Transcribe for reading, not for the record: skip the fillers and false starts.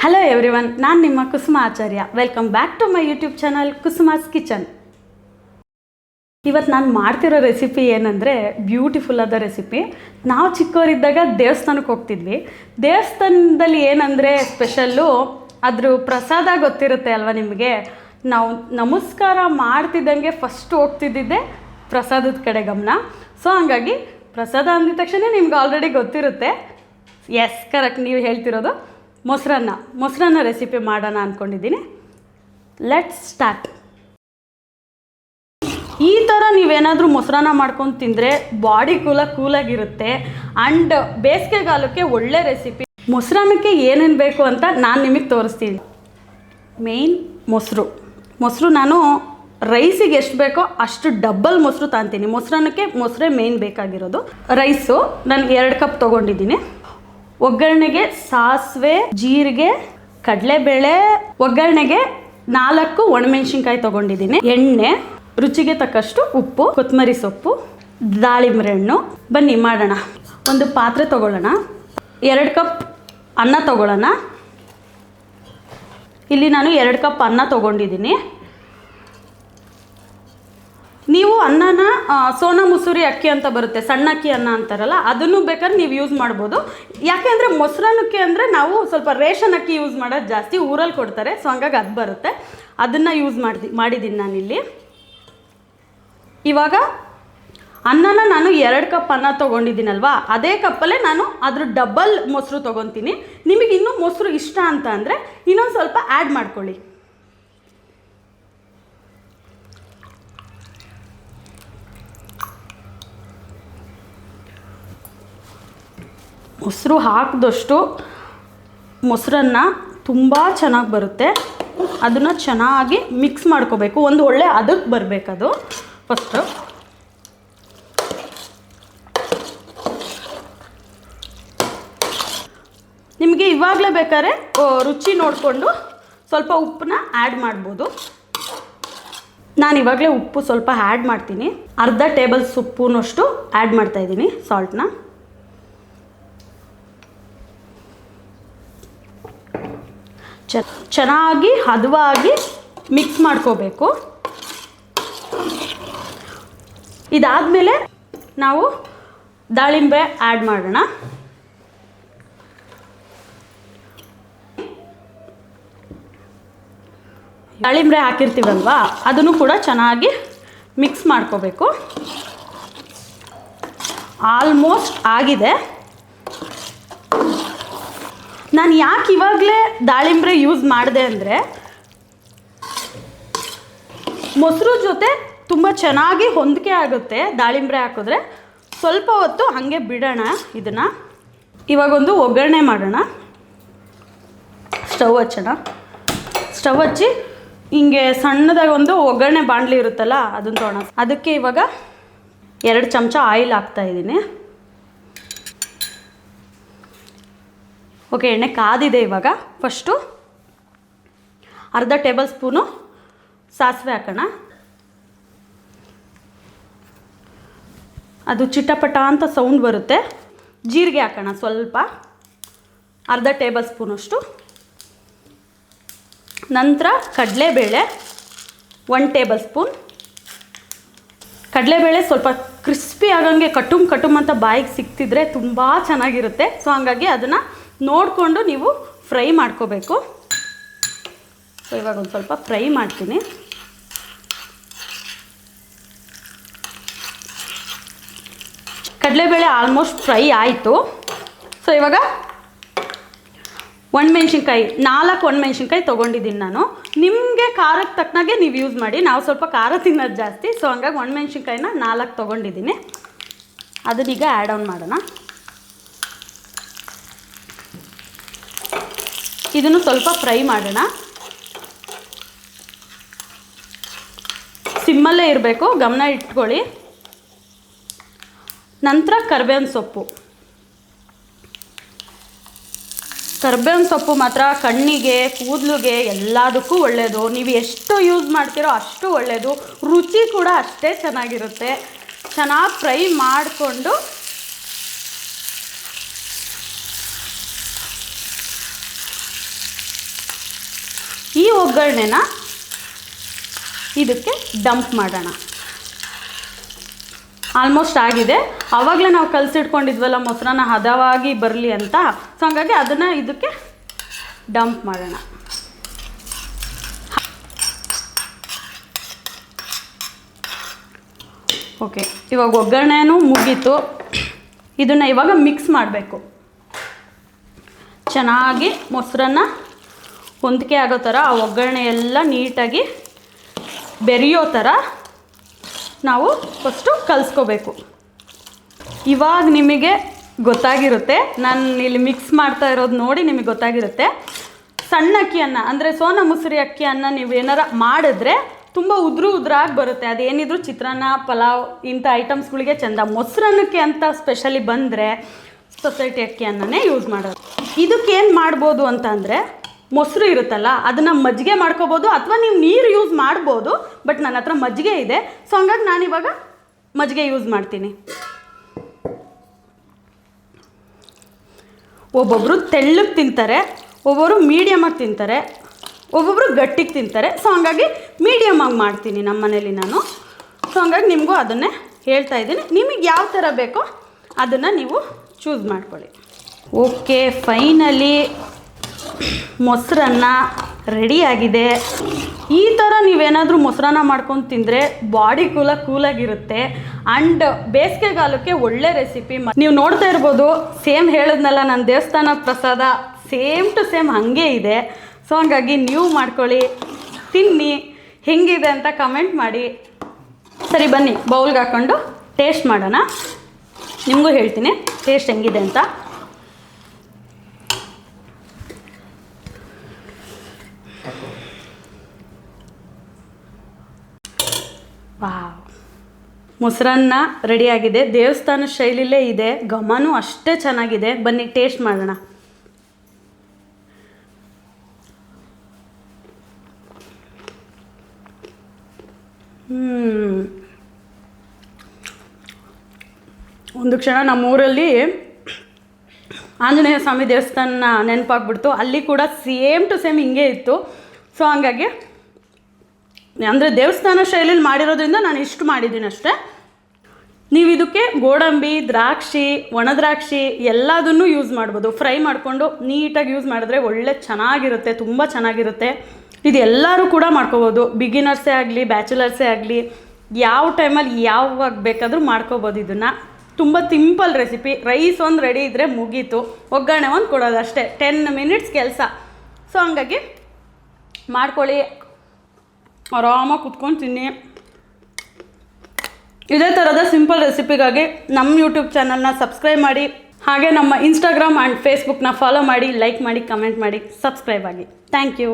Hello everyone, ನಾನು ನಿಮ್ಮ Kusuma Acharya. Welcome back to my YouTube channel Kusuma's kitchen. ಇವತ್ತು ನಾನು ಮಾಡ್ತಿರೋ ರೆಸಿಪಿ ಏನಂದರೆ ಬ್ಯೂಟಿಫುಲ್ ಆದ ರೆಸಿಪಿ. ನಾವು ಚಿಕ್ಕವರಿದ್ದಾಗ ದೇವಸ್ಥಾನಕ್ಕೆ ಹೋಗ್ತಿದ್ವಿ. ದೇವಸ್ಥಾನದಲ್ಲಿ ಏನಂದರೆ ಸ್ಪೆಷಲ್ಲು ಅದ್ರ ಪ್ರಸಾದ ಗೊತ್ತಿರುತ್ತೆ ಅಲ್ವಾ ನಿಮಗೆ. ನಾವು ನಮಸ್ಕಾರ ಮಾಡ್ತಿದ್ದಂಗೆ ಫಸ್ಟ್ ಹೋಗ್ತಿದ್ದಿದ್ದೆ ಪ್ರಸಾದದ ಕಡೆ ಗಮನ. ಸೊ ಹಂಗಾಗಿ ಪ್ರಸಾದ ಅಂದಿದ ತಕ್ಷಣ ನಿಮ್ಗೆ ಆಲ್ರೆಡಿ ಗೊತ್ತಿರುತ್ತೆ. ಎಸ್, ಕರೆಕ್ಟ್, ನೀವು ಹೇಳ್ತಿರೋದು ಮೊಸರನ್ನ ರೆಸಿಪಿ ಮಾಡೋಣ ಅಂದ್ಕೊಂಡಿದ್ದೀನಿ. Let's start. ಈ ಥರ ನೀವೇನಾದರೂ ಮೊಸರನ್ನ ಮಾಡ್ಕೊಂಡು ತಿಂದರೆ ಬಾಡಿ ಕೂಲಾಗಿರುತ್ತೆ. ಆ್ಯಂಡ್ ಬೇಸಿಗೆಗಾಲಕ್ಕೆ ಒಳ್ಳೆ ರೆಸಿಪಿ. ಮೊಸರನ್ನಕ್ಕೆ ಏನೇನು ಬೇಕು ಅಂತ ನಾನು ನಿಮಗೆ ತೋರಿಸ್ತೀನಿ. ಮೇಯ್ನ್ ಮೊಸರು ನಾನು ರೈಸಿಗೆ ಎಷ್ಟು ಬೇಕೋ ಅಷ್ಟು ಡಬ್ಬಲ್ ಮೊಸರು ತಗೊತೀನಿ. ಮೊಸರನ್ನಕ್ಕೆ ಮೊಸರೇ ಮೇಯ್ನ್ ಬೇಕಾಗಿರೋದು. ರೈಸು ನಾನು 2 ಕಪ್ ತೊಗೊಂಡಿದ್ದೀನಿ. ಒಗ್ಗರಣೆಗೆ ಸಾಸಿವೆ, ಜೀರಿಗೆ, ಕಡಲೆಬೇಳೆ, ಒಗ್ಗರಣೆಗೆ 4 ಒಣಮೆಣ್ಸಿನ್ಕಾಯಿ ತೊಗೊಂಡಿದ್ದೀನಿ. ಎಣ್ಣೆ, ರುಚಿಗೆ ತಕ್ಕಷ್ಟು ಉಪ್ಪು, ಕೊತ್ತಂಬರಿ ಸೊಪ್ಪು, ದಾಳಿಂಬೆ ಹಣ್ಣು. ಬನ್ನಿ ಮಾಡೋಣ. ಒಂದು ಪಾತ್ರೆ ತೊಗೊಳ್ಳೋಣ. 2 ಕಪ್ ಅನ್ನ ತೊಗೊಳ್ಳೋಣ. ಇಲ್ಲಿ ನಾನು 2 ಕಪ್ ಅನ್ನ ತೊಗೊಂಡಿದ್ದೀನಿ. ನೀವು ಅನ್ನನ ಸೋನಾ ಮಸೂರಿ ಅಕ್ಕಿ ಅಂತ ಬರುತ್ತೆ, ಸಣ್ಣ ಅಕ್ಕಿ ಅನ್ನ ಅಂತಾರಲ್ಲ, ಅದನ್ನು ಬೇಕಾದ್ರೆ ನೀವು ಯೂಸ್ ಮಾಡ್ಬೋದು. ಯಾಕೆ ಅಂದರೆ ಮೊಸರನ್ನಕ್ಕೆ ಅಂದರೆ ನಾವು ಸ್ವಲ್ಪ ರೇಷನ್ ಅಕ್ಕಿ ಯೂಸ್ ಮಾಡೋದು ಜಾಸ್ತಿ, ಊರಲ್ಲಿ ಕೊಡ್ತಾರೆ. ಸೊ ಹಂಗಾಗಿ ಅದು ಬರುತ್ತೆ, ಅದನ್ನು ಯೂಸ್ ಮಾಡಿದ್ದೀನಿ ನಾನಿಲ್ಲಿ. ಇವಾಗ ಅನ್ನನ ನಾನು 2 ಕಪ್ ಅನ್ನ ತೊಗೊಂಡಿದ್ದೀನಲ್ವಾ, ಅದೇ ಕಪ್ಪಲ್ಲೇ ನಾನು ಅದ್ರ ಡಬಲ್ ಮೊಸರು ತೊಗೊತೀನಿ. ನಿಮಗೆ ಇನ್ನೂ ಮೊಸರು ಇಷ್ಟ ಅಂತ ಅಂದರೆ ಇನ್ನೊಂದು ಸ್ವಲ್ಪ ಆ್ಯಡ್ ಮಾಡ್ಕೊಳ್ಳಿ. ಮೊಸರು ಹಾಕಿದಷ್ಟು ಮೊಸರನ್ನ ತುಂಬ ಚೆನ್ನಾಗಿ ಬರುತ್ತೆ. ಅದನ್ನು ಚೆನ್ನಾಗಿ ಮಿಕ್ಸ್ ಮಾಡ್ಕೋಬೇಕು. ಒಂದು ಒಳ್ಳೆ ಅದಕ್ಕೆ ಬರಬೇಕದು ಫಸ್ಟು. ನಿಮಗೆ ಇವಾಗಲೇ ಬೇಕಾದ್ರೆ ರುಚಿ ನೋಡಿಕೊಂಡು ಸ್ವಲ್ಪ ಉಪ್ಪನ್ನ ಆ್ಯಡ್ ಮಾಡ್ಬೋದು. ನಾನು ಇವಾಗಲೇ ಉಪ್ಪು ಸ್ವಲ್ಪ ಆ್ಯಡ್ ಮಾಡ್ತೀನಿ. ಅರ್ಧ ಟೇಬಲ್ ಸ್ಪೂನಷ್ಟು ಆ್ಯಡ್ ಮಾಡ್ತಾಯಿದ್ದೀನಿ ಸಾಲ್ಟ್ನ. ಚೆನ್ನಾಗಿ ಹದವಾಗಿ ಮಿಕ್ಸ್ ಮಾಡ್ಕೋಬೇಕು. ಇದಾದಮೇಲೆ ನಾವು ದಾಳಿಂಬೆ ಆ್ಯಡ್ ಮಾಡೋಣ. ದಾಳಿಂಬೆ ಹಾಕಿರ್ತೀವಲ್ವಾ, ಅದನ್ನು ಕೂಡ ಚೆನ್ನಾಗಿ ಮಿಕ್ಸ್ ಮಾಡ್ಕೋಬೇಕು. ಆಲ್ಮೋಸ್ಟ್ ಆಗಿದೆ. ನಾನು ಯಾಕೆ ಇವಾಗಲೇ ದಾಳಿಂಬೆ ಯೂಸ್ ಮಾಡಿದೆ ಅಂದರೆ ಮೊಸರು ಜೊತೆ ತುಂಬ ಚೆನ್ನಾಗಿ ಹೊಂದಿಕೆ ಆಗುತ್ತೆ. ದಾಳಿಂಬೆ ಹಾಕಿದ್ರೆ ಸ್ವಲ್ಪ ಹೊತ್ತು ಹಾಗೆ ಬಿಡೋಣ ಇದನ್ನು. ಇವಾಗೊಂದು ಒಗ್ಗರಣೆ ಮಾಡೋಣ. ಸ್ಟವ್ ಹಚ್ಚಿ ಹಿಂಗೆ ಸಣ್ಣದಾಗಿ ಒಂದು ಒಗ್ಗರಣೆ ಬಾಣಲಿ ಇರುತ್ತಲ್ಲ, ಅದನ್ನು ತೊಗೊಳೋಣ. ಅದಕ್ಕೆ ಇವಾಗ 2 ಚಮಚ ಆಯಿಲ್ ಹಾಕ್ತಾಯಿದ್ದೀನಿ. ಓಕೆ, ಎಣ್ಣೆ ಕಾದಿದೆ. ಇವಾಗ ಫಸ್ಟು ಅರ್ಧ ಟೇಬಲ್ ಸ್ಪೂನು ಸಾಸಿವೆ ಹಾಕೋಣ. ಅದು ಚಿಟಪಟ ಅಂತ ಸೌಂಡ್ ಬರುತ್ತೆ. ಜೀರಿಗೆ ಹಾಕೋಣ ಸ್ವಲ್ಪ, ಅರ್ಧ ಟೇಬಲ್ ಸ್ಪೂನಷ್ಟು. ನಂತರ ಕಡಲೆಬೇಳೆ 1 ಟೇಬಲ್ ಸ್ಪೂನ್. ಕಡಲೆಬೇಳೆ ಸ್ವಲ್ಪ ಕ್ರಿಸ್ಪಿ ಆಗಂಗೆ ಕಟುಮ್ ಅಂತ ಬಾಯಿಗೆ ಸಿಕ್ತಿದ್ರೆ ತುಂಬ ಚೆನ್ನಾಗಿರುತ್ತೆ. ಸೊ ಹಂಗಾಗಿ ಅದನ್ನು ನೋಡಿಕೊಂಡು ನೀವು ಫ್ರೈ ಮಾಡ್ಕೋಬೇಕು. ಸೊ ಇವಾಗ ಒಂದು ಸ್ವಲ್ಪ ಫ್ರೈ ಮಾಡ್ತೀನಿ. ಕಡಲೆಬೇಳೆ ಆಲ್ಮೋಸ್ಟ್ ಫ್ರೈ ಆಯಿತು. ಸೊ ಇವಾಗ ಒಣಮೆಣ್ಸಿನ್ಕಾಯಿ 4 ಒಣಮೆಣ್ಸಿನ್ಕಾಯಿ ತೊಗೊಂಡಿದ್ದೀನಿ ನಾನು. ನಿಮಗೆ ಖಾರಕ್ಕೆ ತಕ್ಕನಾಗೆ ನೀವು ಯೂಸ್ ಮಾಡಿ. ನಾವು ಸ್ವಲ್ಪ ಖಾರ ತಿನ್ನೋದು ಜಾಸ್ತಿ, ಸೊ ಹಂಗಾಗಿ ಒಣಮೆಣ್ಸಿನ್ಕಾಯಿನ 4 ತೊಗೊಂಡಿದ್ದೀನಿ. ಅದನ್ನೀಗ ಆ್ಯಡ್ ಆನ್ ಮಾಡೋಣ. ಇದನ್ನು ಸ್ವಲ್ಪ ಫ್ರೈ ಮಾಡೋಣ. ಸಿಮ್ಮಲ್ಲೇ ಇರಬೇಕು, ಗಮನ ಇಟ್ಕೊಳ್ಳಿ. ನಂತರ ಕರಿಬೇವಿನ ಸೊಪ್ಪು ಮಾತ್ರ ಕಣ್ಣಿಗೆ, ಕೂದಲಿಗೆ ಎಲ್ಲದಕ್ಕೂ ಒಳ್ಳೆಯದು. ನೀವು ಎಷ್ಟು ಯೂಸ್ ಮಾಡ್ತೀರೋ ಅಷ್ಟು ಒಳ್ಳೆಯದು. ರುಚಿ ಕೂಡ ಅಷ್ಟೇ ಚೆನ್ನಾಗಿರುತ್ತೆ. ಚೆನ್ನಾಗಿ ಫ್ರೈ ಮಾಡಿಕೊಂಡು ಈ ಒಗ್ಗರಣೆನ ಇದಕ್ಕೆ ಡಂಪ್ ಮಾಡೋಣ. ಆಲ್ಮೋಸ್ಟ್ ಆಗಿದೆ. ಆವಾಗಲೇ ನಾವು ಕಲಸಿಟ್ಕೊಂಡಿದ್ವಲ್ಲ ಮೊಸರನ್ನ ಹದವಾಗಿ ಬರಲಿ ಅಂತ, ಸೊ ಹಾಗಾಗಿ ಅದನ್ನು ಇದಕ್ಕೆ ಡಂಪ್ ಮಾಡೋಣ. ಓಕೆ, ಇವಾಗ ಒಗ್ಗರಣೆನೂ ಮುಗೀತು. ಇದನ್ನು ಇವಾಗ ಮಿಕ್ಸ್ ಮಾಡಬೇಕು. ಚೆನ್ನಾಗಿ ಮೊಸರನ್ನ ಹೊಂದಿಕೆ ಆಗೋ ಥರ, ಆ ಒಗ್ಗರಣೆ ಎಲ್ಲ ನೀಟಾಗಿ ಬೆರೆಯೋ ಥರ ನಾವು ಫಸ್ಟು ಕಲಿಸ್ಕೋಬೇಕು. ಇವಾಗ ನಿಮಗೆ ಗೊತ್ತಾಗಿರುತ್ತೆ, ನಾನು ಇಲ್ಲಿ ಮಿಕ್ಸ್ ಮಾಡ್ತಾ ಇರೋದು ನೋಡಿ ನಿಮಗೆ ಗೊತ್ತಾಗಿರುತ್ತೆ. ಸಣ್ಣ ಅಕ್ಕಿಯನ್ನು ಅಂದರೆ ಸೋನಾ ಮಸೂರಿ ಅಕ್ಕಿಯನ್ನು ನೀವು ಏನಾರ ಮಾಡಿದ್ರೆ ತುಂಬ ಉದ್ರಾಗಿ ಬರುತ್ತೆ. ಅದೇನಿದ್ರು ಚಿತ್ರಾನ್ನ, ಪಲಾವ್ ಇಂಥ ಐಟಮ್ಸ್ಗಳಿಗೆ ಚೆಂದ. ಮೊಸರನ್ನಕ್ಕೆ ಅಂತ ಸ್ಪೆಷಲಿ ಬಂದರೆ ಸೊಸೈಟಿ ಅಕ್ಕಿಯನ್ನೇ ಯೂಸ್ ಮಾಡೋದು. ಇದಕ್ಕೇನು ಮಾಡ್ಬೋದು ಅಂತ ಅಂದರೆ, ಮೊಸರು ಇರುತ್ತಲ್ಲ ಅದನ್ನು ಮಜ್ಜಿಗೆ ಮಾಡ್ಕೋಬೋದು, ಅಥವಾ ನೀವು ನೀರು ಯೂಸ್ ಮಾಡ್ಬೋದು. ಬಟ್ ನನ್ನ ಹತ್ರ ಮಜ್ಜಿಗೆ ಇದೆ, ಸೊ ಹಂಗಾಗಿ ನಾನಿವಾಗ ಮಜ್ಜಿಗೆ ಯೂಸ್ ಮಾಡ್ತೀನಿ. ಒಬ್ಬೊಬ್ಬರು ತೆಳ್ಳಗೆ ತಿಂತಾರೆ, ಒಬ್ಬೊಬ್ಬರು ಮೀಡಿಯಮಾಗಿ ತಿಂತಾರೆ, ಒಬ್ಬೊಬ್ಬರು ಗಟ್ಟಿಗೆ ತಿಂತಾರೆ. ಸೊ ಹಂಗಾಗಿ ಮೀಡಿಯಮಾಗಿ ಮಾಡ್ತೀನಿ ನಮ್ಮ ಮನೇಲಿ ನಾನು. ಸೊ ಹಂಗಾಗಿ ನಿಮಗೂ ಅದನ್ನೇ ಹೇಳ್ತಾ ಇದ್ದೀನಿ. ನಿಮಗೆ ಯಾವ ಥರ ಬೇಕೋ ಅದನ್ನು ನೀವು ಚೂಸ್ ಮಾಡ್ಕೊಳ್ಳಿ. ಓಕೆ, ಫೈನಲಿ ಮೊಸರನ್ನ ರೆಡಿಯಾಗಿದೆ. ಈ ಥರ ನೀವೇನಾದರೂ ಮೊಸರನ್ನ ಮಾಡ್ಕೊಂಡು ತಿಂದರೆ ಬಾಡಿ ಕೂಲಾಗಿರುತ್ತೆ. ಆ್ಯಂಡ್ ಬೇಸಿಗೆಗಾಲಕ್ಕೆ ಒಳ್ಳೆ ರೆಸಿಪಿ. ನೀವು ನೋಡ್ತಾ ಇರ್ಬೋದು, ಸೇಮ್ ಹೇಳಿದ್ನಲ್ಲ ನನ್ನ ದೇವಸ್ಥಾನ ಪ್ರಸಾದ ಸೇಮ್ ಟು ಸೇಮ್ ಹಾಗೆ ಇದೆ. ಸೊ ಹಂಗಾಗಿ ನೀವು ಮಾಡ್ಕೊಳ್ಳಿ, ತಿನ್ನಿ, ಹೆಂಗಿದೆ ಅಂತ ಕಮೆಂಟ್ ಮಾಡಿ. ಸರಿ, ಬನ್ನಿ ಬೌಲ್ಗೆ ಹಾಕ್ಕೊಂಡು ಟೇಸ್ಟ್ ಮಾಡೋಣ. ನಿಮಗೂ ಹೇಳ್ತೀನಿ ಟೇಸ್ಟ್ ಹೆಂಗಿದೆ ಅಂತ. ವಾವ್, ಮೊಸರನ್ನ ರೆಡಿಯಾಗಿದೆ. ದೇವಸ್ಥಾನ ಶೈಲಿಲೇ ಇದೆ, ಘಮನೂ ಅಷ್ಟೇ ಚೆನ್ನಾಗಿದೆ. ಬನ್ನಿ ಟೇಸ್ಟ್ ಮಾಡೋಣ. ಒಂದು ಕ್ಷಣ ನಮ್ಮೂರಲ್ಲಿ ಆಂಜನೇಯ ಸ್ವಾಮಿ ದೇವಸ್ಥಾನ ನೆನಪಾಗ್ಬಿಡ್ತು. ಅಲ್ಲಿ ಕೂಡ ಸೇಮ್ ಟು ಸೇಮ್ ಹಿಂಗೆ ಇತ್ತು. ಸೊ ಹಂಗಾಗಿ ಅಂದರೆ ದೇವಸ್ಥಾನ ಶೈಲಿಯಲ್ಲಿ ಮಾಡಿರೋದ್ರಿಂದ ನಾನು ಇಷ್ಟು ಮಾಡಿದ್ದೀನಿ ಅಷ್ಟೇ. ನೀವು ಇದಕ್ಕೆ ಗೋಡಂಬಿ, ದ್ರಾಕ್ಷಿ, ಒಣದ್ರಾಕ್ಷಿ ಎಲ್ಲದನ್ನು ಯೂಸ್ ಮಾಡ್ಬೋದು. ಫ್ರೈ ಮಾಡಿಕೊಂಡು ನೀಟಾಗಿ ಯೂಸ್ ಮಾಡಿದ್ರೆ ಒಳ್ಳೆ ಚೆನ್ನಾಗಿರುತ್ತೆ, ತುಂಬ ಚೆನ್ನಾಗಿರುತ್ತೆ. ಇದು ಎಲ್ಲರೂ ಕೂಡ ಮಾಡ್ಕೋಬೋದು, ಬಿಗಿನರ್ಸೇ ಆಗಲಿ ಬ್ಯಾಚುಲರ್ಸೇ ಆಗಲಿ, ಯಾವ ಟೈಮಲ್ಲಿ ಯಾವಾಗ ಬೇಕಾದರೂ ಮಾಡ್ಕೋಬೋದು. ಇದನ್ನು ತುಂಬ ಸಿಂಪಲ್ ರೆಸಿಪಿ. ರೈಸ್ ಒಂದು ರೆಡಿ ಇದ್ದರೆ ಮುಗೀತು, ಒಗ್ಗರಣೆ ಒಂದು ಕೊಡೋದು ಅಷ್ಟೇ, 10 ಮಿನಿಟ್ಸ್ ಕೆಲಸ. ಸೊ ಹಂಗಾಗಿ ಮಾಡ್ಕೊಳ್ಳಿ, ಆರಾಮಾಗಿ ಕುತ್ಕೊಂಡು ತಿನ್ನಿ. ಇದೇ ಥರದ ಸಿಂಪಲ್ ರೆಸಿಪಿಗಾಗಿ ನಮ್ಮ ಯೂಟ್ಯೂಬ್ ಚಾನಲ್ನ ಸಬ್ಸ್ಕ್ರೈಬ್ ಮಾಡಿ, ಹಾಗೆ ನಮ್ಮ ಇನ್ಸ್ಟಾಗ್ರಾಮ್ ಆ್ಯಂಡ್ ಫೇಸ್ಬುಕ್ನ ಫಾಲೋ ಮಾಡಿ, ಲೈಕ್ ಮಾಡಿ, ಕಮೆಂಟ್ ಮಾಡಿ, ಸಬ್ಸ್ಕ್ರೈಬ್ ಆಗಿ. Thank you.